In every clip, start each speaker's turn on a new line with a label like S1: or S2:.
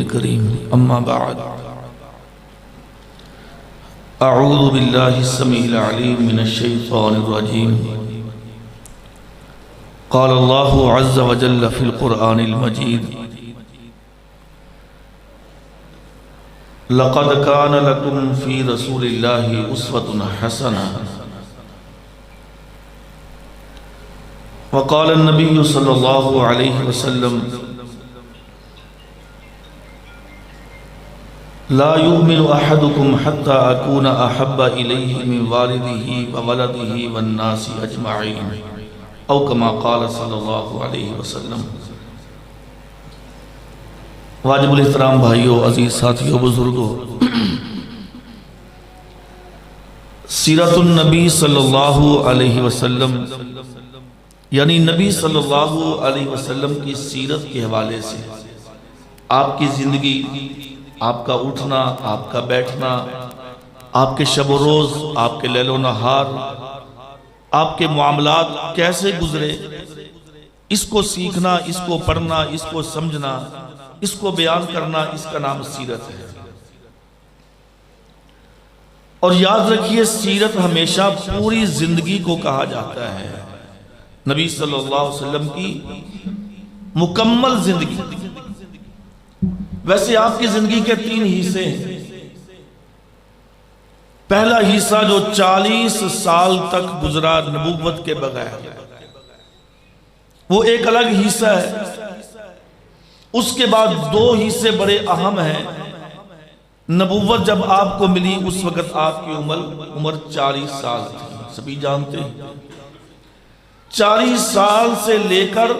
S1: الكريم اما بعد اعوذ باللہ السمیع العلیم من الشیطان الرجیم قال اللہ عز وجل فی القرآن المجید لقد كان لكم في رسول الله أسوة حسنة وقال النبي صلى الله عليه وسلم لا يؤمن أحدكم حتى أكون أحب إليه من والده وولده والناس أجمعين أو كما قال صلى الله عليه وسلم۔ واجب الاحترام بھائیو، عزیز ساتھیو، بزرگو، سیرت النبی صلی اللہ علیہ وسلم یعنی نبی صلی اللہ علیہ وسلم کی سیرت کے حوالے سے آپ کی زندگی، آپ کا اٹھنا، آپ کا بیٹھنا، آپ کے شب و روز، آپ کے لیل و نہار، آپ کے معاملات کیسے گزرے، اس کو سیکھنا، اس کو پڑھنا، اس کو سمجھنا، اس کو بیان کرنا، اس کا نام سیرت ہے۔ اور یاد رکھیے، سیرت ہمیشہ پوری زندگی کو کہا جاتا ہے، نبی صلی اللہ علیہ وسلم کی مکمل زندگی۔ ویسے آپ کی زندگی کے 3 حصے ہیں۔ پہلا حصہ جو 40 سال تک گزرا نبوت کے بغیر، وہ ایک الگ حصہ ہے۔ اس کے بعد 2 حصے بڑے اہم ہیں۔ نبوت جب آپ کو ملی اس وقت آپ کی عمر 40 سال تھی، سبھی جانتے ہیں۔ 40 سال سے لے کر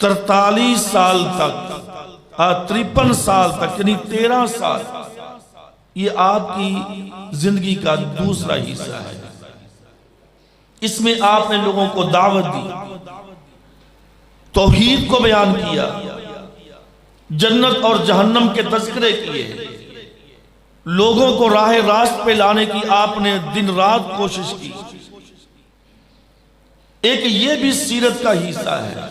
S1: 43 سال تک، 53 سال تک، یعنی 13 سال، یہ آپ کی زندگی کا دوسرا حصہ ہے۔ اس میں آپ نے لوگوں کو دعوت دی، توحید کو بیان کیا، جنت اور جہنم کے تذکرے کیے، لوگوں کو راہ راست پہ لانے کی آپ نے دن رات کوشش کی۔ ایک یہ بھی سیرت کا حصہ ہے۔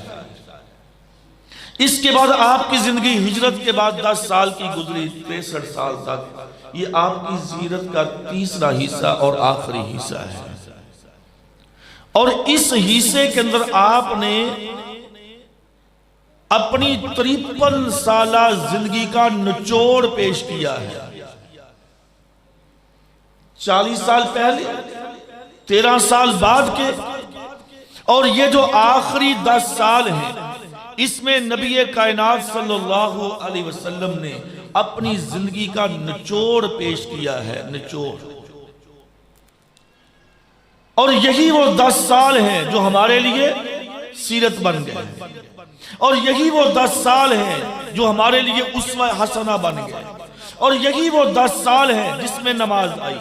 S1: اس کے بعد آپ کی زندگی ہجرت کے بعد 10 سال کی گزری، 63 سال تک، یہ آپ کی سیرت کا تیسرا حصہ اور آخری حصہ ہے۔ اور اس حصے کے اندر آپ نے اپنی 53 سالہ زندگی کا نچوڑ پیش کیا ہے۔ 40 سال پہلے، 13 سال بعد کے، اور یہ جو آخری 10 سال ہیں، اس میں نبی کائنات صلی اللہ علیہ وسلم نے اپنی زندگی کا نچوڑ پیش کیا ہے، نچوڑ۔ اور یہی وہ 10 سال ہیں جو ہمارے لیے سیرت بن گئے، اور یہی وہ 10 سال ہیں جو ہمارے لیے اسوہ حسنہ بن گئے، اور یہی وہ 10 سال ہیں جس میں نماز آئی،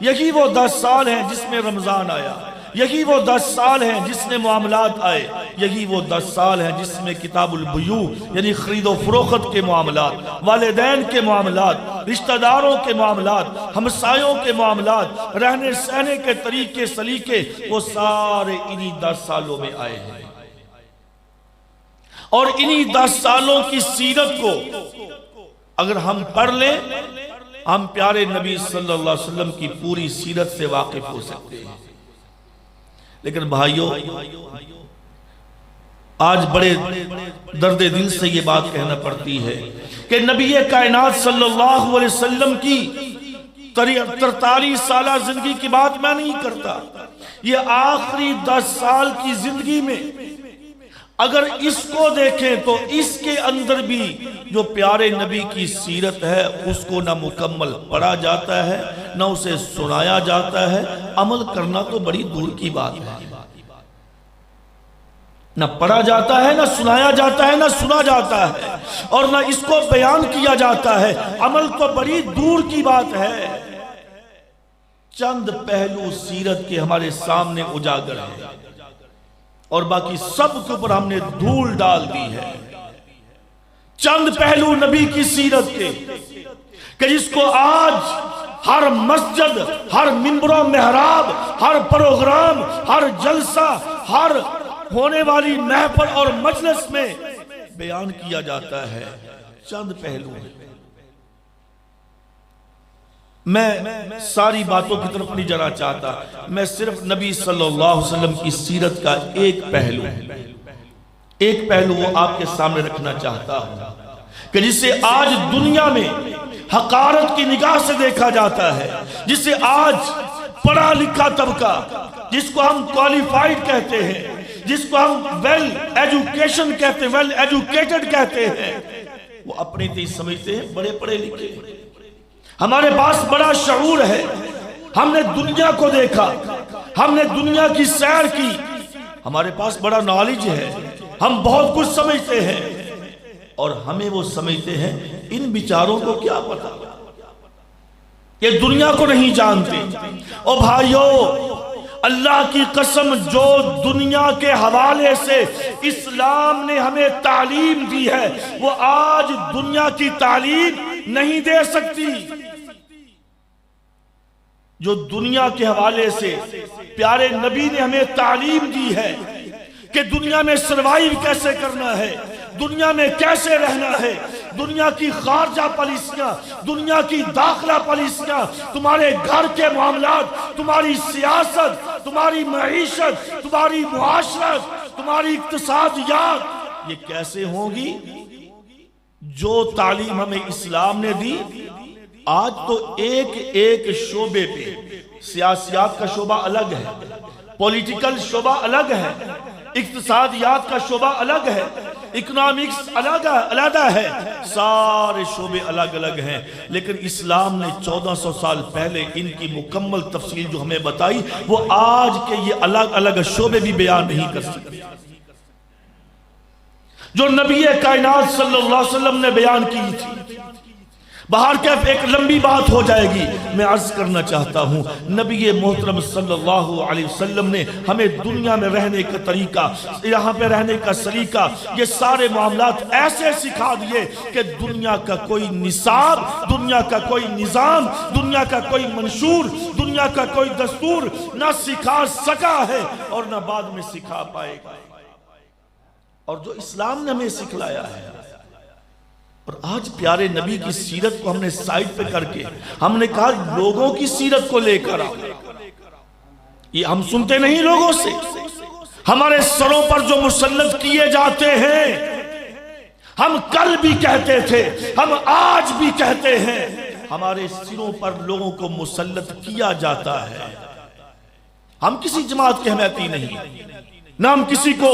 S1: یہی وہ 10 سال ہیں جس میں رمضان آیا، یہی وہ 10 سال ہیں جس میں معاملات آئے، یہی وہ 10 سال ہیں جس میں کتاب البیوع یعنی خرید و فروخت کے معاملات، والدین کے معاملات، رشتہ داروں کے معاملات، ہمسایوں کے معاملات، رہنے سہنے کے طریقے سلیقے، وہ سارے انہی 10 سالوں میں آئے ہیں۔ اور انہی 10 سالوں کی سیرت کو اگر ہم پڑھ لیں، ہم پیارے نبی صلی اللہ علیہ وسلم کی پوری سیرت سے واقف ہو سکتے ہیں۔ لیکن بھائیو، آج بڑے درد دل سے یہ بات کہنا پڑتی ہے کہ نبی کائنات صلی اللہ علیہ وسلم کی 43 سالہ زندگی کی بات میں نہیں کرتا، یہ آخری 10 سال کی زندگی میں اگر اس کو دیکھیں تو اس کے اندر بھی جو پیارے نبی کی سیرت ہے اس کو نہ مکمل پڑھا جاتا ہے، نہ اسے سنایا جاتا ہے، عمل کرنا تو بڑی دور کی بات ہے۔ نہ پڑھا جاتا ہے، نہ سنایا جاتا ہے، نہ سنا جاتا ہے، اور نہ اس کو بیان کیا جاتا ہے، عمل تو بڑی دور کی بات ہے۔ چند پہلو سیرت کے ہمارے سامنے اجاگر ہیں، اور باقی سب کے اوپر ہم نے دھول ڈال دی ہے۔ چند پہلو نبی کی سیرت کے کہ جس کو آج ہر مسجد، ہر منبر و محراب، ہر پروگرام، ہر جلسہ، ہر ہونے والی محفل اور مجلس میں بیان کیا جاتا ہے چند پہلو ہیں۔ میں ساری باتوں کی طرف نہیں جانا چاہتا، میں صرف نبی صلی اللہ علیہ وسلم کی سیرت کا ایک پہلو وہ آپ کے سامنے رکھنا چاہتا ہوں کہ جسے آج دنیا میں حقارت کی نگاہ سے دیکھا جاتا ہے، جسے آج پڑھا لکھا طبقہ، جس کو ہم کوالیفائیڈ کہتے ہیں، جس کو ہم ویل ایجوکیشن کہتے ہیں، ویل ایجوکیٹڈ کہتے ہیں، وہ اپنے تے سمجھتے ہیں بڑے پڑھے لکھے۔ ہمارے پاس بڑا شعور ہے، ہم نے دنیا کو دیکھا، ہم نے دنیا کی سیر کی، ہمارے پاس بڑا نالج ہے، ہم بہت کچھ سمجھتے ہیں، اور ہمیں وہ سمجھتے ہیں ان بیچاروں کو کیا پتا، یہ دنیا کو نہیں جانتے۔ او بھائیو، اللہ کی قسم، جو دنیا کے حوالے سے اسلام نے ہمیں تعلیم دی ہے وہ آج دنیا کی تعلیم نہیں دے سکتی۔ جو دنیا کے حوالے سے پیارے نبی نے ہمیں تعلیم دی ہے کہ دنیا میں سروائیو کیسے کرنا ہے، دنیا میں کیسے رہنا ہے، دنیا کی خارجہ پالیسیاں، دنیا کی داخلہ پالیسیاں، تمہارے گھر کے معاملات، تمہاری سیاست، تمہاری معیشت، تمہاری معاشرت، تمہاری اقتصادیات، یہ کیسے ہوگی؟ جو تعلیم ہمیں اسلام نے دی، آج تو ایک شعبے پہ، سیاسیات کا شعبہ الگ ہے، پولیٹیکل شعبہ الگ ہے، اقتصادیات کا شعبہ الگ ہے، اکنامکس علیحدہ ہے، سارے شعبے الگ الگ ہیں، لیکن اسلام نے 1400 سال پہلے ان کی مکمل تفصیل جو ہمیں بتائی، وہ آج کے یہ الگ الگ شعبے بھی بیان نہیں کر سکتے۔ جو نبی کائنات صلی اللہ علیہ وسلم نے بیان کی تھی، باہر کیف ایک لمبی بات ہو جائے گی، میں عرض کرنا چاہتا ہوں نبی محترم صلی اللہ علیہ وسلم نے ہمیں دنیا میں رہنے کا طریقہ، یہاں پہ رہنے کا سلیقہ، یہ سارے معاملات ایسے سکھا دیے کہ دنیا کا کوئی نصاب، دنیا کا کوئی نظام، دنیا کا کوئی منشور، دنیا کا کوئی دستور نہ سکھا سکا ہے اور نہ بعد میں سکھا پائے گا۔ اور جو اسلام نے ہمیں سکھلایا ہے، اور آج پیارے نبی کی سیرت کو ہم نے سائٹ پہ کر کے ہم نے کہا لوگوں کی سیرت کو لے کر آؤ، یہ ہم سنتے نہیں لوگوں سے، ہمارے سروں پر جو مسلط کیے جاتے ہیں، ہم کل بھی کہتے تھے، ہم آج بھی کہتے ہیں، ہمارے سروں پر لوگوں کو مسلط کیا جاتا ہے۔ ہم کسی جماعت کے حمایتی نہیں، نہ ہم کسی کو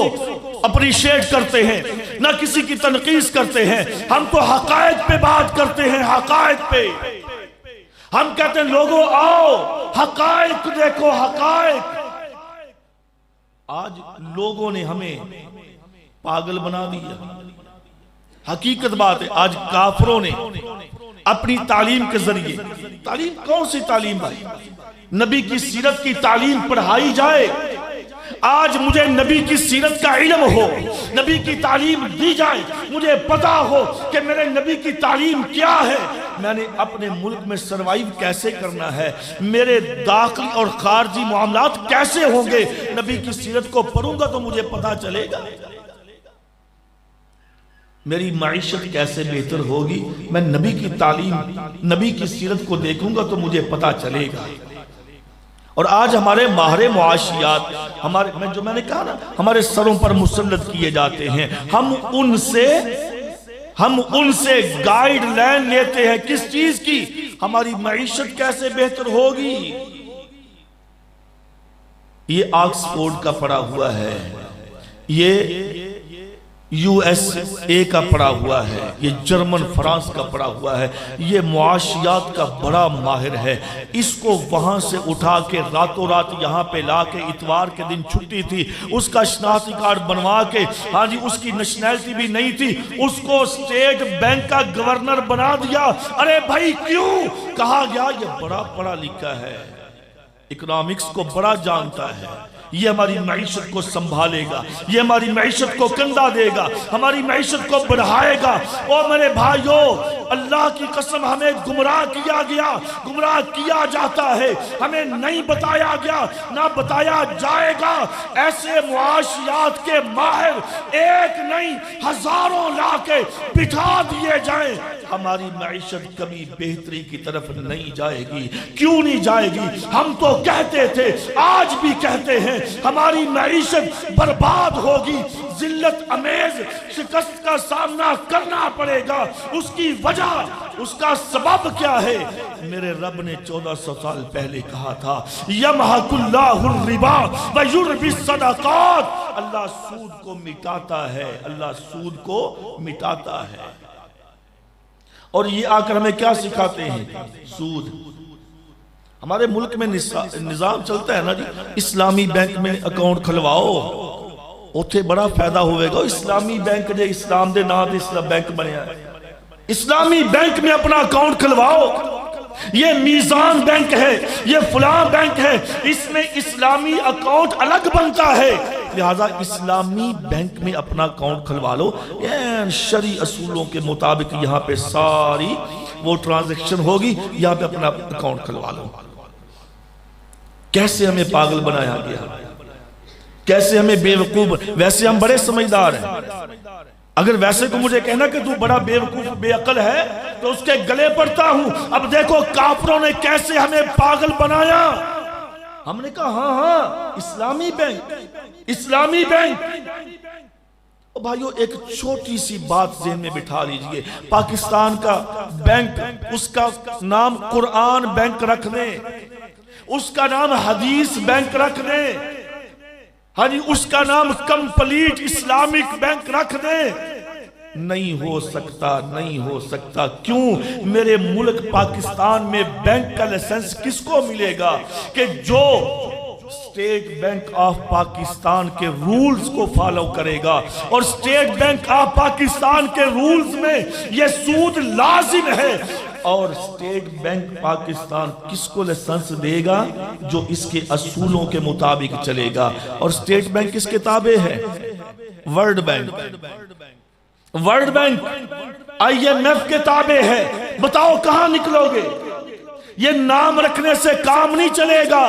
S1: اپریشیٹ کرتے ہیں، نہ کسی کی تنقید کرتے ہیں، ہم تو حقائق پہ بات کرتے ہیں، حقائق پہ ہم کہتے ہیں لوگوں آؤ حقائق دیکھو، حقائق۔ آج لوگوں نے ہمیں پاگل بنا دیا، حقیقت بات ہے، آج کافروں نے اپنی تعلیم کے ذریعے، تعلیم کون سی تعلیم بھائی؟ نبی کی سیرت کی تعلیم پڑھائی جائے، آج مجھے نبی کی سیرت کا علم ہو، نبی کی تعلیم دی جائے، مجھے پتا ہو کہ میرے نبی کی تعلیم کیا ہے، میں نے اپنے ملک میں سروائیو کیسے کرنا ہے، میرے داخلی اور خارجی معاملات کیسے ہوں گے، نبی کی سیرت کو پڑھوں گا تو مجھے پتا چلے گا، میری معیشت کیسے بہتر ہوگی، میں نبی کی تعلیم، نبی کی سیرت کو دیکھوں گا تو مجھے پتا چلے گا۔ اور آج ہمارے ماہر معاشیات، میں نے کہا نا، ہمارے سروں پر مسلط کیے جاتے ہیں، ہم ان سے گائیڈ لائن لیتے ہیں، کس چیز کی؟ ہماری معیشت کیسے بہتر ہوگی۔ یہ آکسفورڈ کا پڑھا ہوا ہے، یہ USA کا پڑھا ہوا ہے، یہ جرمن فرانس کا پڑھا ہوا ہے، یہ معاشیات کا بڑا ماہر ہے، اس کو وہاں سے اٹھا کے راتوں رات یہاں پہ لا کے، اتوار کے دن چھٹی تھی، اس کا شناختی کارڈ بنوا کے، ہاں جی اس کی نیشنلٹی بھی نہیں تھی، اس کو اسٹیٹ بینک کا گورنر بنا دیا۔ ارے بھائی کیوں؟ کہا گیا یہ بڑا پڑھا لکھا ہے، اکنامکس کو بڑا جانتا ہے، یہ ہماری معیشت کو سنبھالے گا، یہ ہماری معیشت کو کندھا دے گا، ہماری معیشت کو بڑھائے گا۔ اور میرے بھائیوں، اللہ کی قسم ہمیں گمراہ کیا گیا، گمراہ کیا جاتا ہے، ہمیں نہیں بتایا گیا، نہ بتایا جائے گا۔ ایسے معاشیات کے ماہر ایک نہیں ہزاروں لا کے بٹھا دیے جائیں، ہماری معیشت کبھی بہتری کی طرف نہیں جائے گی۔ کیوں نہیں جائے گی؟ ہم تو کہتے تھے، آج بھی کہتے ہیں، ہماری معیشت برباد ہوگی، ذلت امیز شکست کا سامنا کرنا پڑے گا۔ اس کی وجہ، اس کا سبب کیا ہے؟ میرے رب نے 1400 سال پہلے کہا تھا، یمحق اللہ الربا ویربی الصدقات، اللہ سود کو مٹاتا ہے، اللہ سود کو مٹاتا ہے۔ اور یہ آ کر ہمیں کیا سکھاتے ہیں؟ سود۔ ہمارے ملک میں نظام چلتا ہے نا جی، اسلامی بینک میں اکاؤنٹ کھلواؤ، اوتھے بڑا فائدہ ہوئے گا۔ اسلامی بینک جے اسلام دے نام دے اسلام بینک بنیا ہے، اسلامی بینک میں اپنا اکاؤنٹ کھلواؤ۔ یہ میزان بینک ہے، یہ فلاں بینک ہے، اس میں اسلامی اکاؤنٹ الگ بنتا ہے، لہذا اسلامی بینک میں اپنا اکاؤنٹ کھلوا لو، شرعی اصولوں کے مطابق یہاں پہ ساری وہ ٹرانزیکشن ہوگی، یہاں پہ اپنا اکاؤنٹ کھلوا لو۔ کیسے ہمیں پاگل بنایا گیا، کیسے ہمیں بے وقوف۔ ویسے ہم بڑے سمجھدار ہیں، اگر ویسے کو مجھے کہنا کہ تو بڑا بے وقوف بے عقل ہے تو اس کے گلے پڑتا ہوں۔ اب دیکھو کافروں نے کیسے ہمیں پاگل بنایا۔ ہم نے کہا ہاں ہاں اسلامی بینک، اسلامی بینک۔ بھائیو ایک چھوٹی سی بات ذہن میں بٹھا لیجئے، پاکستان کا بینک، اس کا نام قرآن بینک رکھ دیں، اس کا نام حدیث بینک رکھ دیں، ہاں جی اس کا نام کمپلیٹ اسلامک بینک رکھ دیں، نہیں ہو سکتا، نہیں ہو سکتا۔ کیوں؟ میرے ملک پاکستان میں بینک کا لائسنس کس کو ملے گا کہ جو اسٹیٹ بینک آف پاکستان کے رولز کو فالو کرے گا، اور اسٹیٹ بینک آف پاکستان کے رولز میں یہ سود لازم ہے۔ اور اسٹیٹ بینک پاکستان کس کو لائسنس دے گا؟ جو اس کے اصولوں کے مطابق چلے گا۔ اور اسٹیٹ بینک کس کے تابع ہے؟ World bank, world bank I M F کے تابع ہے۔ بتاؤ کہاں نکلو گے؟ یہ نام رکھنے سے کام نہیں چلے گا،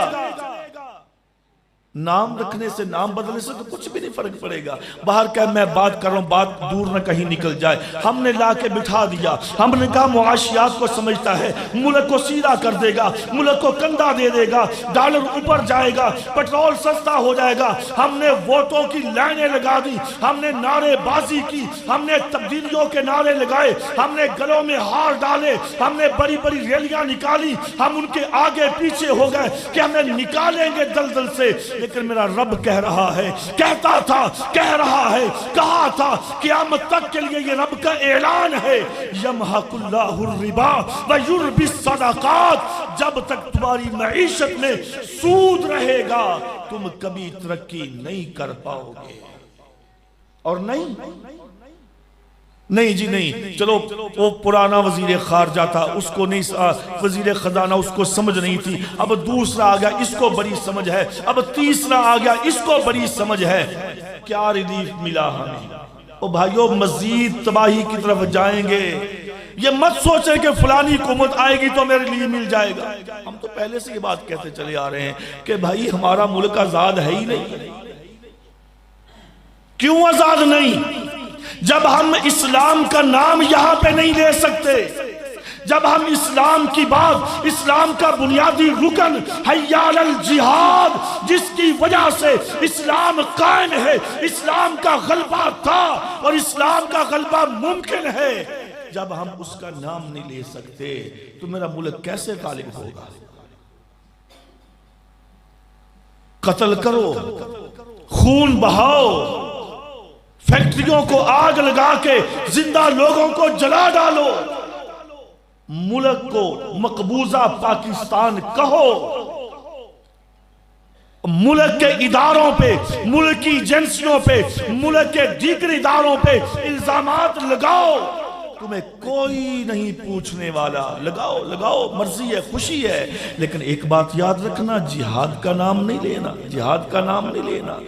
S1: نام رکھنے سے، نام بدلنے سے تو کچھ بھی نہیں فرق پڑے گا۔ باہر کہ میں بات کر رہا ہوں، بات دور نہ کہیں نکل جائے۔ ہم نے لا کے بٹھا دیا، ہم نے کہا معاشیات کو سمجھتا ہے، ملک کو سیدھا کر دے گا، ملک کو کندھا دے دے گا، ڈالر اوپر جائے گا، پٹرول سستا ہو جائے گا۔ ہم نے ووٹوں کی لائنیں لگا دی، ہم نے نعرے بازی کی، ہم نے تبدیلیوں کے نعرے لگائے، ہم نے گلوں میں ہار ڈالے، ہم نے بڑی بڑی ریلیاں نکالی، ہم ان کے آگے پیچھے ہو گئے کہ ہمیں نکالیں گے دلدل سے۔ لیکن میرا رب کہہ رہا ہے، کہتا تھا، کہہ رہا ہے، کہا تھا، قیامت تک کے لیے یہ رب کا اعلان ہے، یمحق اللہ الربا ویربی الصدقات۔ جب تک تمہاری معیشت میں سود رہے گا تم کبھی ترقی نہیں کر پاؤ گے۔ اور نہیں جی نہیں، چلو وہ پرانا وزیر خارجہ تھا، اس کو نہیں، وزیر خزانہ اس کو سمجھ نہیں تھی، اب دوسرا آ گیا اس کو بڑی سمجھ ہے، اب تیسرا آ گیا اس کو بڑی سمجھ ہے۔ کیا ریلیف ملا ہمیں؟ او بھائیو مزید تباہی کی طرف جائیں گے۔ یہ مت سوچیں کہ فلانی حکومت آئے گی تو میرے لیے مل جائے گا۔ ہم تو پہلے سے یہ بات کہتے چلے آ رہے ہیں کہ بھائی ہمارا ملک آزاد ہے ہی نہیں۔ کیوں آزاد نہیں؟ جب ہم اسلام کا نام یہاں پہ نہیں لے سکتے، جب ہم اسلام کی بات، اسلام کا بنیادی رکن حی علی الجہاد، جس کی وجہ سے اسلام قائم ہے، اسلام کا غلبہ تھا اور اسلام کا غلبہ ممکن ہے، جب ہم اس کا نام نہیں لے سکتے تو میرا ملک کیسے غالب ہوگا؟ قتل کرو، خون بہاؤ، فیکٹریوں کو آگ لگا کے زندہ لوگوں کو جلا ڈالو، ملک کو مقبوضہ پاکستان کہو، ملک کے اداروں پہ، ملک کی ایجنسیوں پہ، ملک کے دیگر اداروں پہ الزامات لگاؤ، تمہیں کوئی نہیں پوچھنے والا، لگاؤ لگاؤ، مرضی ہے، خوشی ہے، لیکن ایک بات یاد رکھنا، جہاد کا نام نہیں لینا، جہاد کا نام نہیں لینا۔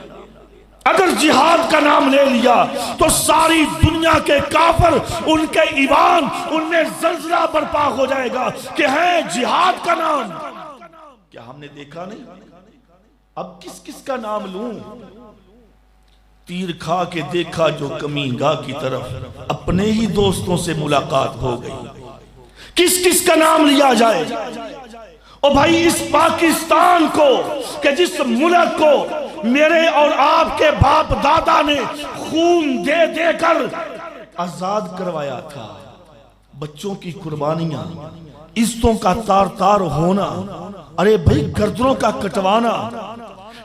S1: اگر جہاد کا نام لے لیا تو ساری دنیا کے کافر، ان کے ایمان، ان میں زلزلہ برپا ہو جائے گا کہ ہے جہاد کا نام. کیا ہم نے دیکھا نہیں؟ اب کس کس کا نام لوں؟ تیر کھا کے دیکھا جو کمین گاہ کی طرف، اپنے ہی دوستوں سے ملاقات ہو گئی. کس کس کا نام لیا جائے؟ او بھائی، اس پاکستان کو، کہ جس ملک کو میرے اور آپ کے باپ دادا نے خون دے دے کر آزاد کروایا تھا، بچوں کی قربانیاں، عزتوں کا تار تار ہونا، ارے بھائی گردنوں کا کٹوانا،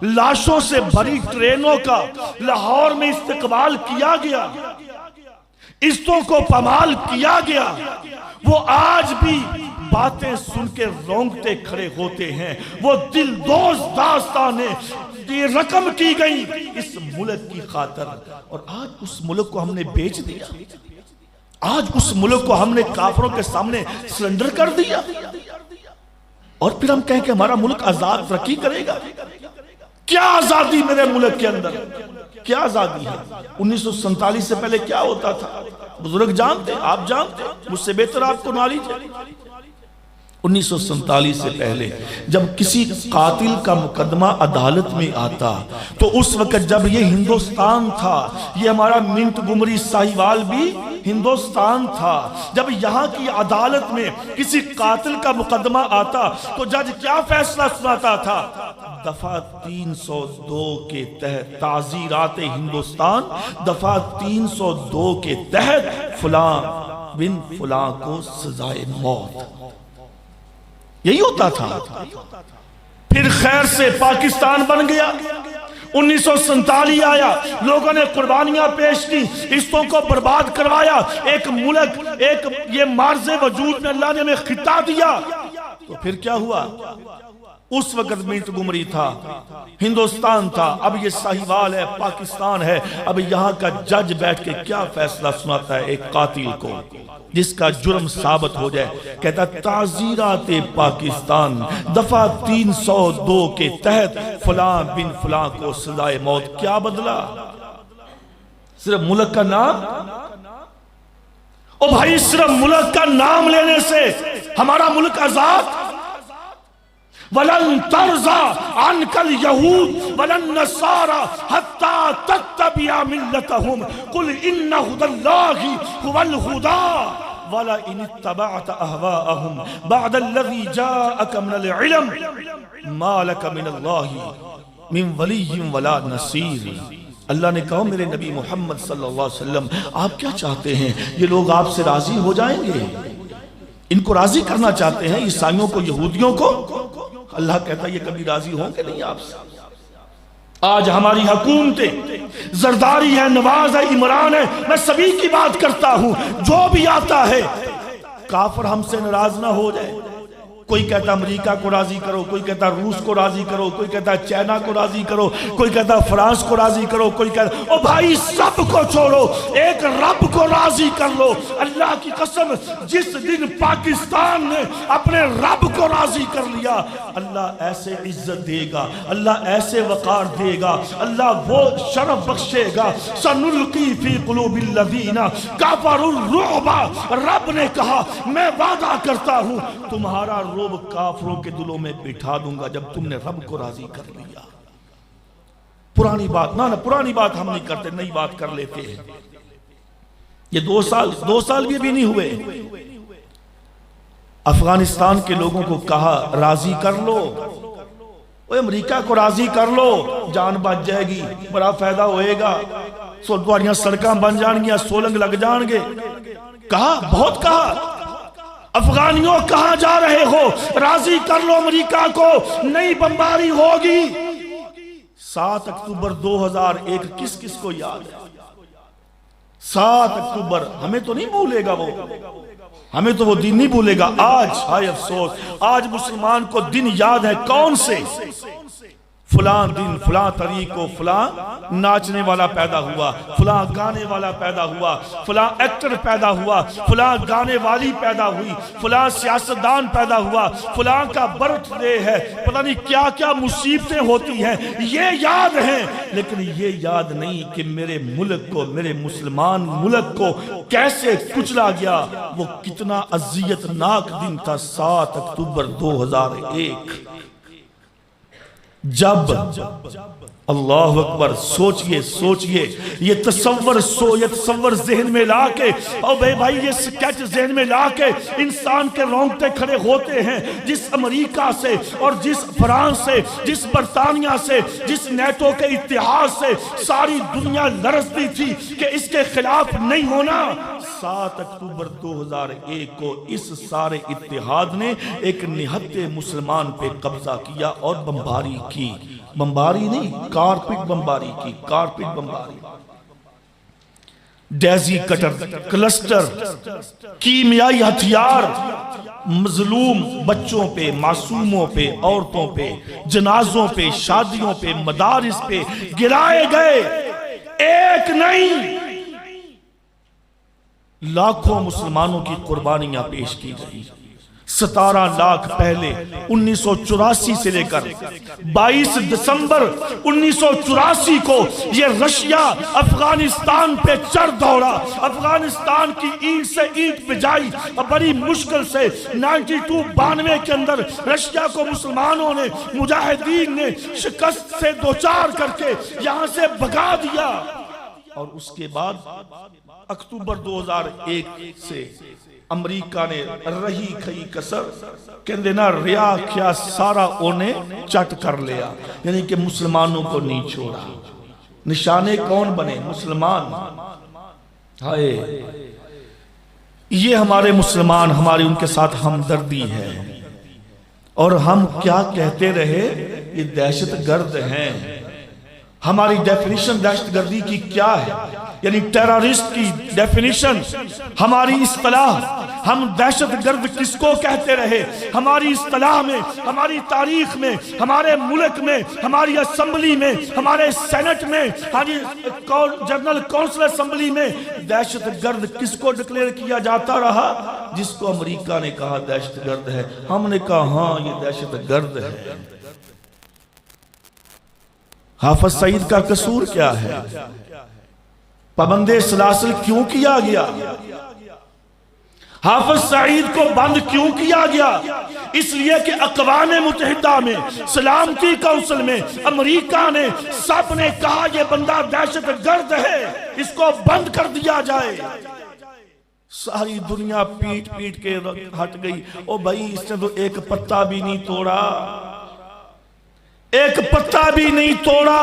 S1: لاشوں سے بھری ٹرینوں کا لاہور میں استقبال کیا گیا، عزتوں کو پامال کیا گیا، وہ آج بھی باتیں سن کے رونگتے کھڑے ہوتے ہیں. وہ دل دوز داستانیں رقم کی گئی اس ملک کی خاطر، اور آج اس ملک کو ہم نے بیچ دیا، آج اس ملک کو ہم نے کافروں کے سامنے سرنڈر کر دیا، اور پھر ہم کہیں کہ ہمارا ملک آزاد ترقی کرے گا. کیا آزادی میرے ملک کے اندر؟ کیا آزادی ہے؟ 1947 سے پہلے کیا ہوتا تھا؟ بزرگ جانتے، آپ جانتے، مجھ سے بہتر آپ کو نالج ہے. 1947 سے پہلے جب کسی قاتل کا مقدمہ عدالت میں آتا تو اس وقت جب یہ ہندوستان تھا، یہ ہمارا منٹ گمری ساہیوال بھی ہندوستان تھا، جب یہاں کی عدالت میں کسی قاتل کا مقدمہ آتا تو جج کیا فیصلہ سناتا تھا؟ دفعہ 302 کے تحت تعزیرات ہندوستان، دفعہ 302 کے تحت فلاں بن فلاں کو سزائے موت. یہی ہوتا تھا. پھر خیر سے پاکستان بن گیا. 1947 آیا، لوگوں نے قربانیاں پیش کی، عزتوں کو برباد کروایا، ایک ملک، ایک یہ معرض وجود میں اللہ نے ہمیں خطہ دیا. تو پھر کیا ہوا؟ اس وقت منٹ گمری تھا، ہندوستان تھا، اب یہ ساہیوال ہے، پاکستان ہے. اب یہاں کا جج بیٹھ کے کیا فیصلہ سناتا ہے ایک قاتل کو جس کا جرم ثابت ہو جائے؟ کہتا تعزیرات پاکستان دفعہ 302 کے تحت فلاں بن فلاں کو سزائے موت. کیا بدلا؟ صرف ملک کا نام. او بھائی، صرف ملک کا نام لینے سے ہمارا ملک آزاد؟ وَلَن تَرْضَى عَنْكَ الْيَهُودُ وَلَا النَّصَارَى حَتَّى تَتَّبِعَ مِلَّتَهُمْ قُلْ إِنَّ هُدَى اللَّهِ هُوَ الْهُدَى وَلَئِنِ اتَّبَعْتَ أَهْوَاءَهُمْ بَعْدَ الَّذِي جَاءَكَ مِنَ الْعِلْمِ مَا لَكَ مِنَ اللَّهِ مِنْ وَلِيٍّ وَلَا نَصِيرٍ. اللہ نے کہا میرے نبی محمد صلی اللہ علیہ وسلم، آپ کیا چاہتے ہیں؟ یہ لوگ آپ سے راضی ہو جائیں گے؟ ان کو راضی کرنا چاہتے ہیں، عیسائیوں کو، یہودیوں کو؟ اللہ کہتا ہے یہ کبھی راضی ہوں گے نہیں آپ سے. آج ہماری حکومتیں زرداری ہے، نواز ہے، عمران ہے، میں سبھی کی بات کرتا ہوں، جو بھی آتا ہے کافر ہم سے ناراض نہ ہو جائے. کوئی کہتا امریکہ کو راضی کرو، کوئی کہتا روس کو راضی کرو، کوئی کہتا چائنا کو راضی کرو، کوئی کہتا فرانس کو راضی کرو، کوئی کہتا، او بھائی سب کو چھوڑو، ایک رب کو راضی کر لو. اللہ کی قسم، جس دن پاکستان نے اپنے رب کو راضی کر لیا، اللہ ایسے عزت دے گا، اللہ ایسے وقار دے گا، اللہ وہ شرف بخشے گا. سنلقی فی قلوب الذین کفروا الرعب. رب نے کہا میں وعدہ کرتا ہوں تمہارا روب کافروں کے دلوں میں بٹھا دوں گا جب تم نے رب کو راضی کر لیا. پرانی بات نہ پرانی بات ہم نہیں کرتے، نئی بات کر لیتے ہیں. یہ 2 سال بھی نہیں ہوئے، افغانستان کے لوگوں کو کہا راضی کر لو، امریکہ کو راضی کر لو، جان بچ جائے گی، بڑا فائدہ ہوئے گا، تمہاریاں سڑکاں بن جان گیا، سولنگ لگ جان گے. کہا، بہت کہا. افغانیوں کہاں جا رہے ہو؟ راضی کر لو امریکہ کو، نئی بمباری ہوگی. 7 اکتوبر 2001 کس کس کو یاد ہے؟ 7 اکتوبر ہمیں تو نہیں بھولے گا، وہ ہمیں تو وہ دن نہیں بھولے گا. آج ہائے افسوس، آج مسلمان کو دن یاد ہے. کون سے؟ فلاں دن فلاں طریق کو فلاں ناچنے والا پیدا ہوا، فلاں گانے والا پیدا ہوا، فلاں ایکٹر پیدا ہوا، فلاں گانے والی پیدا ہوئی، فلاں سیاستدان پیدا ہوا، فلاں کا برتھ ڈے ہے، پتہ نہیں کیا کیا مصیبتیں ہوتی ہیں، یہ یاد ہیں، لیکن یہ یاد نہیں کہ میرے ملک کو، میرے مسلمان ملک کو کیسے کچلا گیا۔ وہ کتنا اذیت ناک دن تھا 7 اکتوبر 2001، جب اللہ اکبر، سوچئے یہ تصور ذہن میں لا کے، اور بھائی یہ سکیچ ذہن میں لا کے انسان کے رونگٹے کھڑے ہوتے ہیں، جس امریکہ سے اور جس فرانس سے، جس برطانیہ سے، جس نیٹو کے اتحاد سے ساری دنیا لرزتی تھی کہ اس کے خلاف نہیں ہونا۔ 7 اکتوبر 2001 کو اس سارے اتحاد نے ایک نہتے مسلمان پہ قبضہ کیا اور بمباری کی، بمباری نہیں، کارپٹ بمباری کی، کارپٹ بمباری، ڈیزی کٹر، کلسٹر، کیمیائی ہتھیار مظلوم بچوں پہ، معصوموں پہ، عورتوں پہ، جنازوں پہ، شادیوں پہ، مدارس پہ گرائے گئے۔ ایک نہیں، لاکھوں مسلمانوں کی قربانیاں پیش کی گئی۔ 17 لاکھ پہلے 1984 سے لے کر 22 دسمبر 1984 کو یہ رشیا افغانستان پہ چڑھ دوڑا، افغانستان کی اینٹ سے اینٹ بجائی، بڑی مشکل سے 92 کے اندر رشیا کو مسلمانوں نے، مجاہدین نے شکست سے دوچار کر کے یہاں سے بھگا دیا۔ اور اس کے بعد اکتوبر 2001 سے امریکہ نے رہی کھئی کسر کہندے نا ریا کیا سارا اونے چٹ کر لیا، یعنی کہ مسلمانوں کو نہیں چھوڑا۔ نشانے کون بنے؟ مسلمان۔ ہائے، یہ ہمارے مسلمان، ہماری ان کے ساتھ ہمدردی ہے، اور ہم کیا کہتے رہے؟ یہ دہشت گرد ہیں۔ ہماری ڈیفینیشن دہشت گردی کی کیا ہے؟ یعنی ٹیررسٹ کی ڈیفینیشن، ہماری اصطلاح، ہم دہشت گرد کس کو کہتے رہے؟ ہماری اصطلاح میں، ہماری تاریخ میں، ہمارے ملک میں، ہماری اسمبلی میں، ہمارے سینٹ میں، جنرل کونسل اسمبلی میں دہشت گرد کس کو ڈکلیئر کیا جاتا رہا؟ جس کو امریکہ نے کہا دہشت گرد ہے، ہم نے کہا ہاں یہ دہشت گرد ہے۔ حافظ سعید کا قصور کیا ہے؟ پابند سلاسل کیوں کیا گیا؟ حافظ سعید کو بند کیوں کیا گیا؟ اس لیے کہ اقوام متحدہ میں، سلامتی کونسل میں، امریکہ نے سب نے کہا یہ بندہ دہشت گرد ہے، اس کو بند کر دیا جائے۔ ساری دنیا پیٹ پیٹ کے ہٹ گئی۔ او بھائی، اس نے تو ایک پتا بھی نہیں توڑا، ایک پتا بھی نہیں توڑا۔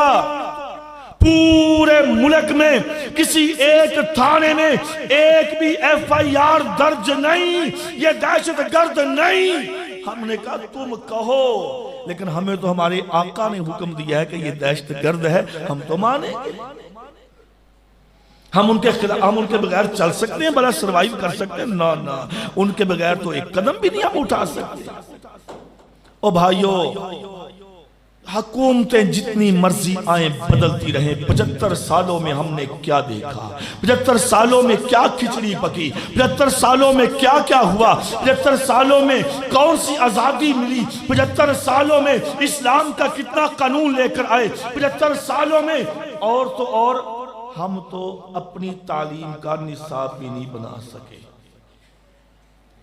S1: پورے ملک میں کسی ایک تھانے میں ایک بھی FIR درج نہیں، یہ دہشت گرد نہیں۔ ہم نے کہا تم کہو، لیکن ہمیں تو ہمارے آقا نے حکم دیا ہے کہ یہ دہشت گرد ہے، ہم تو مانیں گے۔ ہم ان کے بغیر چل سکتے ہیں، بلا سروائیو کر سکتے ہیں؟ نہ، ان کے بغیر تو ایک قدم بھی نہیں ہم اٹھا سکتے۔ او بھائیو، حکومتیں جتنی مرضی آئیں بدلتی رہیں، 75 سالوں میں ہم نے کیا دیکھا؟ 75 سالوں میں کیا کھچڑی پکی؟ 75 سالوں میں کیا کیا ہوا؟ 75 سالوں میں کون سی آزادی ملی؟ 75 سالوں میں اسلام کا کتنا قانون لے کر آئے؟ 75 سالوں میں اور ہم تو اپنی تعلیم کا نصاب بھی نہیں بنا سکے۔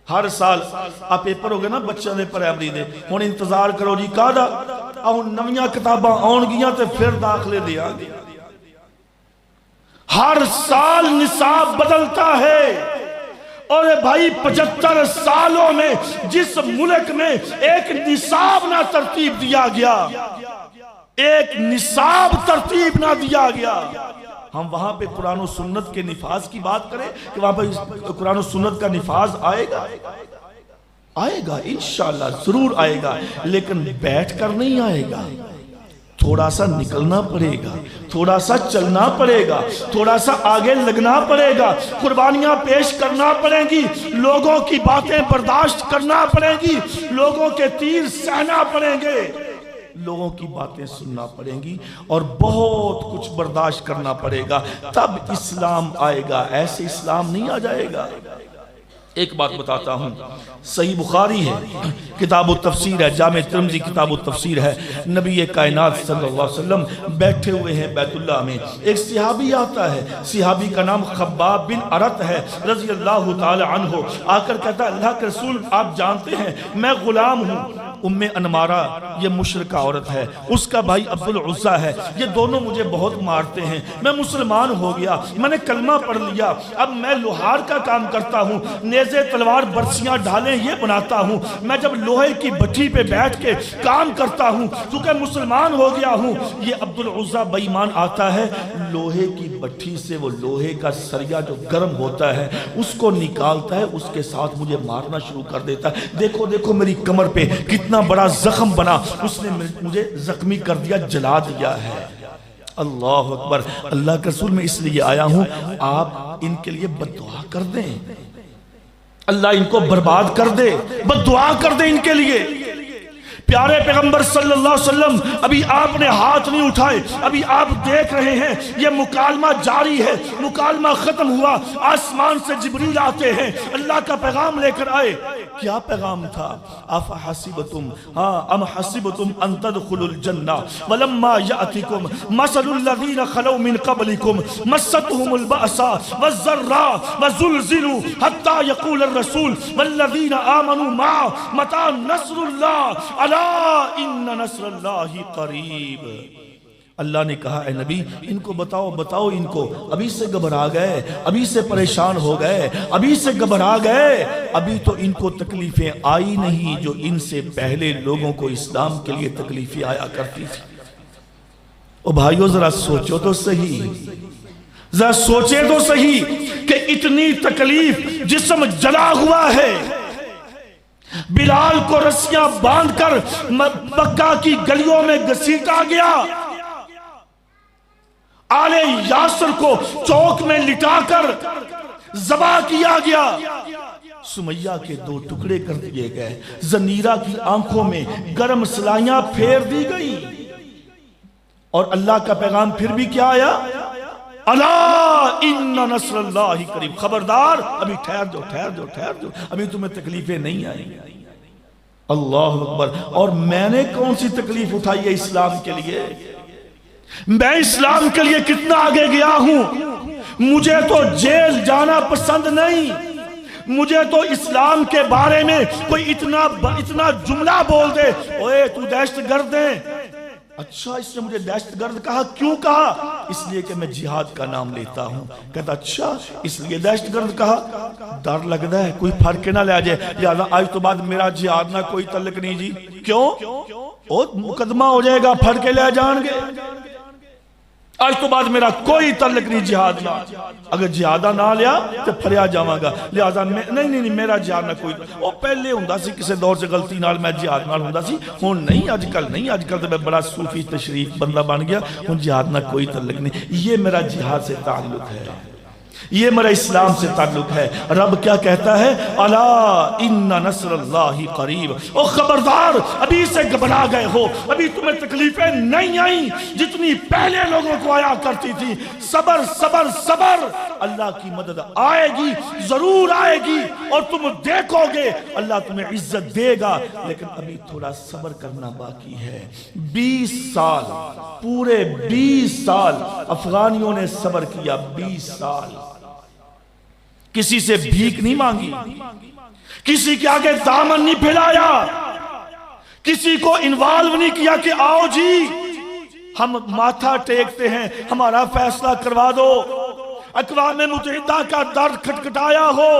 S1: ہر سال آپ پیپر ہو گئے نا بچوں نے پرائمری دے، ہون انتظار کرو جی کہا دا نویاں کتاباں آن گیاں تے پھر داخلے دیا گیا۔ ہر سال نصاب بدلتا ہے، اور بھائی 75 سالوں میں جس ملک میں ایک نصاب نہ ترتیب دیا گیا، ایک نصاب ترتیب نہ دیا گیا، ہم وہاں پہ قرآن و سنت کے نفاذ کی بات کریں کہ وہاں پہ قرآن و سنت کا نفاذ آئے گا؟ آئے گا، انشاءاللہ ضرور آئے گا، لیکن بیٹھ کر نہیں آئے گا۔ تھوڑا سا نکلنا پڑے گا، تھوڑا سا چلنا پڑے گا، تھوڑا سا آگے لگنا پڑے گا، قربانیاں پیش کرنا پڑیں گی، لوگوں کی باتیں برداشت کرنا پڑیں گی، لوگوں کے تیر سہنا پڑیں گے۔ لوگوں کی باتیں سننا پڑیں گی اور بہت کچھ برداشت کرنا پڑے گا، تب اسلام آئے گا، ایسے اسلام نہیں آ جائے گا۔ ایک بات بتاتا ہوں، صحیح بخاری ہے، کتاب التفسیر ہے، جامع ترمذی کتاب التفسیر ہے، نبی کائنات صلی اللہ علیہ وسلم بیٹھے ہوئے ہیں بیت اللہ میں، ایک صحابی آتا ہے، صحابی کا نام خباب بن ارت ہے رضی اللہ تعالی عنہ، آ کر کہتا ہے اللہ کے رسول آپ جانتے ہیں میں غلام ہوں، ام انمارہ یہ مشرکہ عورت ہے، اس کا بھائی عبد العزیٰ ہے، یہ دونوں مجھے بہت مارتے ہیں، میں مسلمان ہو گیا، میں نے کلمہ پڑھ لیا، اب میں لوہار کا کام کرتا ہوں، نیزے تلوار برسیاں ڈھالیں یہ بناتا ہوں، میں جب لوہے کی بھٹی پہ بیٹھ کے کام کرتا ہوں چونکہ مسلمان ہو گیا ہوں۔ یہ عبد العزیٰ بے ایمان آتا ہے، لوہے کی بھٹی سے وہ لوہے کا سریا جو گرم ہوتا ہے اس کو نکالتا ہے، اس کے ساتھ مجھے مارنا شروع کر دیتا ہے، دیکھو دیکھو میری کمر پہ کتنا بڑا زخم بنا، اس نے مجھے زخمی کر دیا، جلا دیا ہے۔ اللہ اکبر، اللہ کے رسول میں اس لیے آیا ہوں آپ ان کے لیے بد دعا کر دیں، اللہ ان کو برباد کر دے، بد دعا کر دیں ان کے لیے۔ پیارے پیغمبر صلی اللہ علیہ وسلم ابھی آپ نے ہاتھ نہیں اٹھائے، ابھی آپ دیکھ رہے ہیں یہ مکالمہ جاری ہے، مکالمہ ختم ہوا، آسمان سے جبریل آتے ہیں، اللہ کا پیغام لے کر آئے۔ کیا پیغام تھا؟ افحسبتم ام حسبتم ان تدخلوا الجنہ ولما یأتکم مثل الذین خلو من قبلکم مستهم البأساء والضراء وزلزلوا حتى يقول الرسول والذین آمنوا معه متى نصر اللہ الا ان نصر اللہ قریب۔ اللہ نے کہا اے نبی ان کو بتاؤ ان کو، ابھی سے گھبرا گئے، ابھی سے پریشان ہو گئے، ابھی سے گھبرا گئے، ابھی تو ان کو تکلیفیں آئی نہیں جو ان سے پہلے لوگوں کو اسلام کے لیے تکلیفیں آیا کرتی تھی۔ او بھائیو ذرا سوچو تو صحیح، ذرا سوچے تو صحیح کہ اتنی تکلیف، جسم جلا ہوا ہے، بلال کو رسیاں باندھ کر مکہ کی گلیوں میں گھسیٹا گیا، آل یاسر کو چوک میں لٹا کر ذبح کیا گیا، سمیہ کے 2 ٹکڑے کر دیے گئے، زنیرہ کی آنکھوں میں گرم سلائیاں پھیر دی گئی، اور اللہ کا پیغام پھر بھی کیا آیا؟ الا ان نصر اللہ قریب، خبردار ابھی ٹھہر جاؤ، ابھی تمہیں تکلیفیں نہیں آئیں۔ اللہ اکبر، اور میں نے کون سی تکلیف اٹھائی ہے اسلام کے لیے؟ میں اسلام کے لیے کتنا آگے گیا ہوں، مجھے تو جیل جانا پسند نہیں، مجھے تو اسلام کے بارے میں کوئی اتنا جملہ بول دے، اوے تو دہشت گرد ہے، اچھا اس نے مجھے دہشت گرد کہا، کیوں کہا؟ اس لیے کہ میں جہاد کا نام لیتا ہوں۔ کہتا اچھا اس لیے دہشت گرد کہا، ڈر لگتا ہے کوئی پھڑ کے نہ لے جائے، لہذا آج تو بعد میرا جہاد نہ کوئی تعلق نہیں جی۔ کیوں؟ مقدمہ ہو جائے گا، پھڑ کے لے جان گے، آج تو بعد میرا کوئی تعلق نہیں جہاد نہ، اگر جہادہ نہ لیا تو پھریا جاواں گا، لہذا نہیں میرا جہاد نہ کوئی، وہ پہلے ہوندا سی کسی دور سے غلطی نال میں جہاد نال ہوندا سی، ہن نہیں، آج کل تو میں بڑا صوفی تشریف بندہ بن گیا، ہن جہاد نہ کوئی تعلق نہیں، یہ میرا جہاد سے تعلق ہے، یہ میرا اسلام سے تعلق ہے۔ رب کیا کہتا ہے؟ الا ان نصر اللہ قریب، او خبردار ابھی سے گھبرا گئے ہو، ابھی تمہیں تکلیفیں نہیں آئیں جتنی پہلے لوگوں کو آیا کرتی تھی، صبر، اللہ کی مدد آئے گی، ضرور آئے گی، اور تم دیکھو گے اللہ تمہیں عزت دے گا، لیکن ابھی تھوڑا صبر کرنا باقی ہے۔ 20 سال، پورے 20 سال افغانیوں نے صبر کیا، 20 سال، کسی سے بھیک نہیں مانگی، کسی کے آگے دامن نہیں پھیلایا، کسی کو انوالو نہیں کیا کہ آؤ جی ہم ماتھا ٹیکتے ہیں، ہمارا فیصلہ کروا دو، اقوام متحدہ کا در کھٹکھٹایا ہو،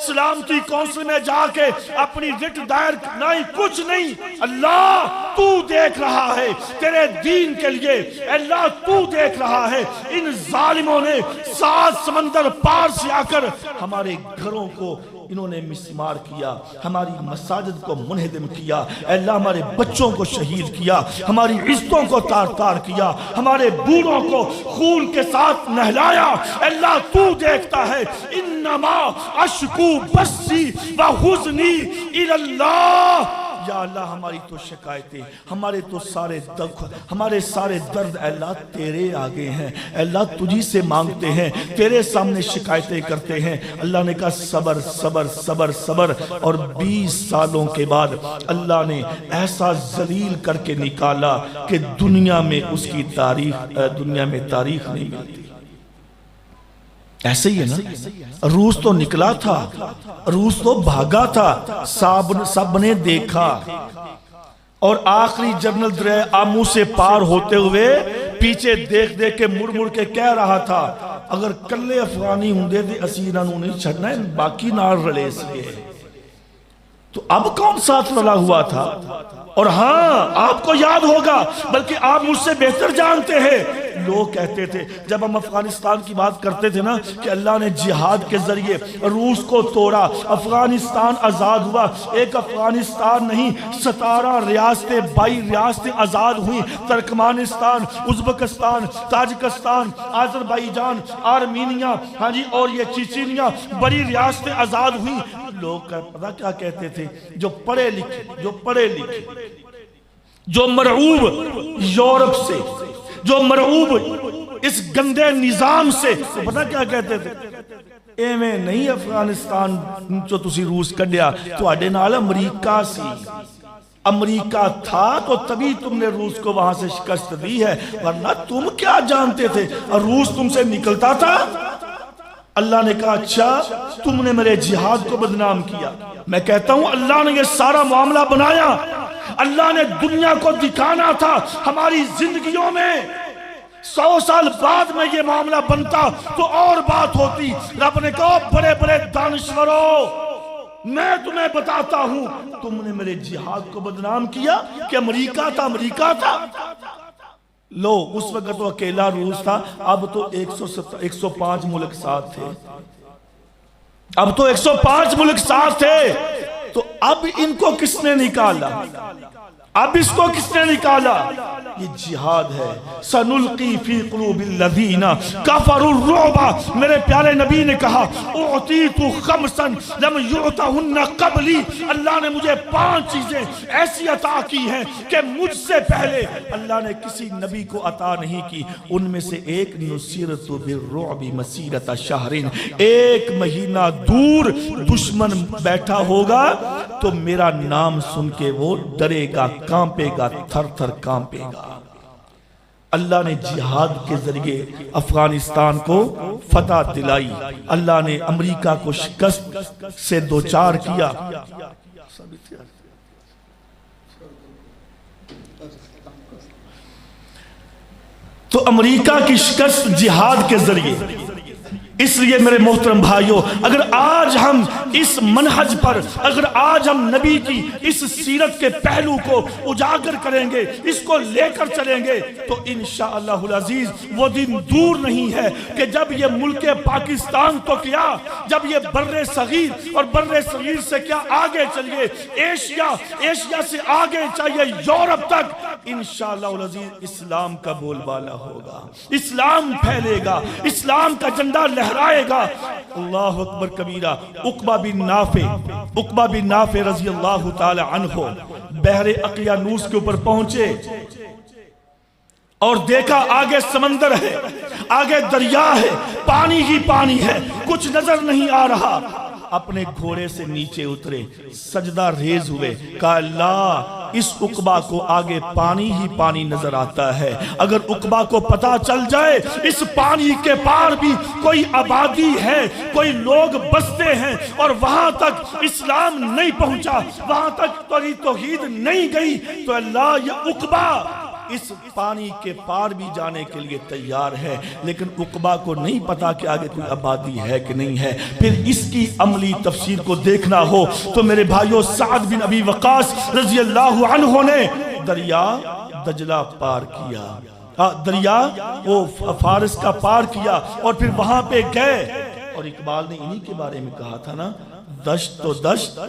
S1: سلامتی کونسل میں جا کے اپنی رٹ دائر نہیں، کچھ نہیں، اللہ تو دیکھ رہا ہے تیرے دین کے لیے، اللہ تو دیکھ رہا ہے۔ ان ظالموں نے 7 سمندر پار سے آ کر ہمارے گھروں کو انہوں نے مسمار کیا، ہماری مساجد کو منہدم کیا، اے اللہ ہمارے بچوں کو شہید کیا، ہماری عزتوں کو تار تار کیا، ہمارے بوڑھوں کو خون کے ساتھ نہلایا، اے اللہ تو دیکھتا ہے۔ انما اشکو بسی و حزنی الی اللہ یا اللہ ہماری تو شکایتیں، ہمارے تو سارے دکھ، ہمارے سارے درد اے اللہ تیرے آگے ہیں، اے اللہ تجھی سے مانگتے ہیں، تیرے سامنے شکایتیں کرتے ہیں۔ اللہ نے کہا صبر صبر صبر صبر، اور 20 سالوں کے بعد اللہ نے ایسا ذلیل کر کے نکالا کہ دنیا میں اس کی دنیا میں تاریخ نہیں ملتی۔ ایسے ہی ہے نا، روس تو نکلا تھا، روس تو بھاگا تھا، سب نے دیکھا، اور آخری جنرل درے آمو سے پار ہوتے ہوئے پیچھے دیکھ دیکھ کے مڑ مڑ کے کہہ رہا تھا اگر کلے افغانی ہوندے تھے اسیران انہیں چھڑنا ہے، باقی نار رلے سکے۔ تو اب کون ساتھ رلا ہوا تھا؟ اور ہاں آپ کو یاد ہوگا، بلکہ آپ مجھ سے بہتر جانتے ہیں، لوگ کہتے تھے جب ہم افغانستان کی بات کرتے تھے نا کہ اللہ نے جہاد کے ذریعے روس کو توڑا، افغانستان آزاد ہوا، ایک افغانستان نہیں 17 ریاستیں 22 ریاستیں آزاد ہوئیں، Turkmenistan, Uzbekistan, Tajikistan, Azerbaijan, Armenia, ہاں جی، اور یہ چیچینیا، بڑی ریاستیں آزاد ہوئیں۔ لوگ پتہ کیا کہتے تھے؟ جو پڑھے لکھے جو مرعوب یورپ سے، جو مرعوب اس گندے نظام سے، پتہ کیا کہتے تھے؟ ایویں نہیں افغانستان جو تسی روس کڈیا، تو اڈے نال امریکہ سی، امریکہ تھا تو تبھی تم نے روس کو وہاں سے شکست دی ہے، ورنہ تم کیا جانتے تھے؟ روس تم سے نکلتا تھا۔ اللہ نے کہا اچھا تم نے میرے جہاد کو بدنام کیا، میں کہتا ہوں اللہ نے یہ سارا معاملہ بنایا، اللہ نے دنیا کو دکھانا تھا ہماری زندگیوں میں 100 سال بعد میں یہ معاملہ بنتا تو اور بات ہوتی۔ رب نے کہا بڑے بڑے دانشوروں میں تمہیں بتاتا ہوں، تم نے میرے جہاد کو بدنام کیا کہ امریکہ تھا۔ لو اس وقت تو اکیلا روس تھا، اب تو 105 ملک ساتھ تھے، اب تو 105 ملک ساتھ تھے، تو اب ان کو کس نے نکالا؟ اب اس کو کس نے نکالا؟ یہ جہاد ہے۔ سنلقی فی قلوب الذین کفروا الرعب، میرے پیارے نبی نے کہا اعطیت خمسا لم یعطہن قبلی، اللہ نے مجھے 5 چیزیں ایسی عطا کی ہیں کہ مجھ سے پہلے اللہ نے کسی نبی کو عطا نہیں کی۔ ان میں سے ایک نصرت بالرعب مسیرۃ شہر، 1 مہینہ دور دشمن بیٹھا ہوگا تو میرا نام سن کے وہ ڈرے گا، کانپے گا، تھر تھر کانپے گا۔ اللہ نے جہاد کے ذریعے افغانستان کو فتح دلائی، اللہ نے امریکہ کو شکست سے دوچار کیا۔ تو امریکہ کی شکست جہاد کے ذریعے۔ اس لیے میرے محترم بھائیوں، اگر آج ہم اس منہج پر، اگر آج ہم نبی کی اس سیرت کے پہلو کو اجاگر کریں گے، اس کو لے کر چلیں گے، تو انشاءاللہ العزیز وہ دن دور نہیں ہے کہ جب یہ ملک پاکستان تو کیا، جب یہ بر صغیر اور بر صغیر سے کیا آگے چلیے ایشیا سے آگے چاہیے یورپ تک، انشاءاللہ العزیز اسلام کا بول بالا ہوگا، اسلام پھیلے گا، اسلام کا جھنڈا لہرائے گا۔ اللہ اکبر کبیرہ۔ عقبہ بن نافع رضی اللہ تعالی عنہ بحر اقیانوس کے اوپر پہنچے اور دیکھا آگے سمندر ہے، آگے دریا ہے، پانی ہی پانی ہے، کچھ نظر نہیں آ رہا۔ اپنے گھوڑے سے نیچے اترے، سجدہ ریز ہوئے، کہا اللہ اس عقبہ کو آگے پانی ہی پانی نظر آتا ہے، اگر عقبہ کو پتا چل جائے اس پانی کے پار بھی کوئی آبادی ہے، کوئی لوگ بستے ہیں اور وہاں تک اسلام نہیں پہنچا، وہاں تک توحید نہیں گئی، تو اللہ یہ عقبہ اس پانی کے پار بھی جانے کے لیے تیار ہے، لیکن عقبہ کو نہیں پتا کہ آگے کوئی آبادی ہے کہ نہیں ہے۔ پھر اس کی عملی تفسیر کو دیکھنا ہو تو میرے بھائیو، سعد بن ابی وقاص رضی اللہ عنہ نے دریا دجلہ پار کیا، دریا وہ فارس کا پار کیا، اور پھر وہاں پہ گئے، اور اقبال نے انہی کے بارے میں کہا تھا نا، دشت تو دشت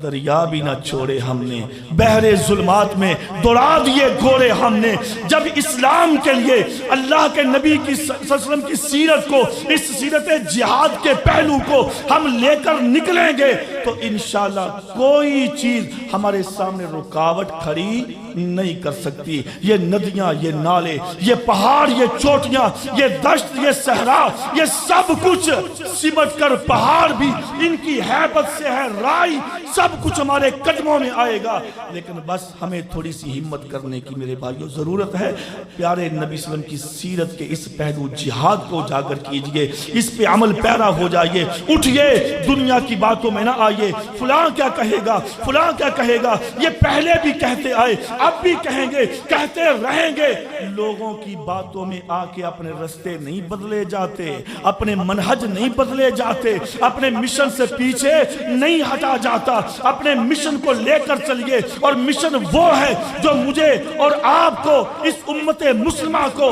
S1: دریا بھی نہ چھوڑے ہم نے، بحر ظلمات میں دوڑا دیے گھوڑے ہم نے۔ جب اسلام کے لیے اللہ کے نبی کی صلی اللہ علیہ وسلم کی سیرت کو، اس سیرت جہاد کے پہلو کو ہم لے کر نکلیں گے تو انشاءاللہ کوئی چیز ہمارے سامنے رکاوٹ کھڑی نہیں کر سکتی۔ یہ ندیاں، یہ نالے، یہ پہاڑ، یہ چوٹیاں، یہ دشت، یہ صحرا، یہ سب کچھ سمٹ کر پہاڑ بھی ان کی ہیبت سے ہے رائی، سب کچھ ہمارے قدموں میں آئے گا۔ لیکن بس ہمیں تھوڑی سی ہمت کرنے کی میرے بھائیوں ضرورت ہے۔ پیارے نبی صلی اللہ علیہ وسلم کی سیرت کے اس پہلو جہاد کو اجاگر کیجئے، اس پہ عمل پیرا ہو جائیے، اٹھئے، دنیا کی باتوں میں نہ آئیے، فلاں کیا کہے گا، فلاں کیا کہے گا۔ یہ پہلے بھی کہتے آئے، اب بھی کہیں گے، کہتے رہیں گے۔ لوگوں کی باتوں میں آ کے اپنے رستے نہیں بدلے جاتے، اپنے منہج نہیں بدلے جاتے، اپنے مشن سے پیچھے نہیں ہٹا جاتا۔ اپنے مشن کو لے کر چلیے، اور مشن وہ ہے جو مجھے اور آپ کو، اس امت مسلمہ کو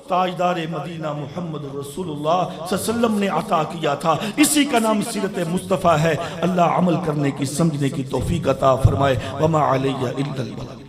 S1: تاجدار مدینہ محمد رسول اللہ صلی اللہ علیہ وسلم نے عطا کیا تھا۔ اسی کا نام سیرت مصطفیٰ ہے۔ اللہ عمل کرنے کی، سمجھنے کی توفیق عطا فرمائے۔ وما علیہ الا البلاغ۔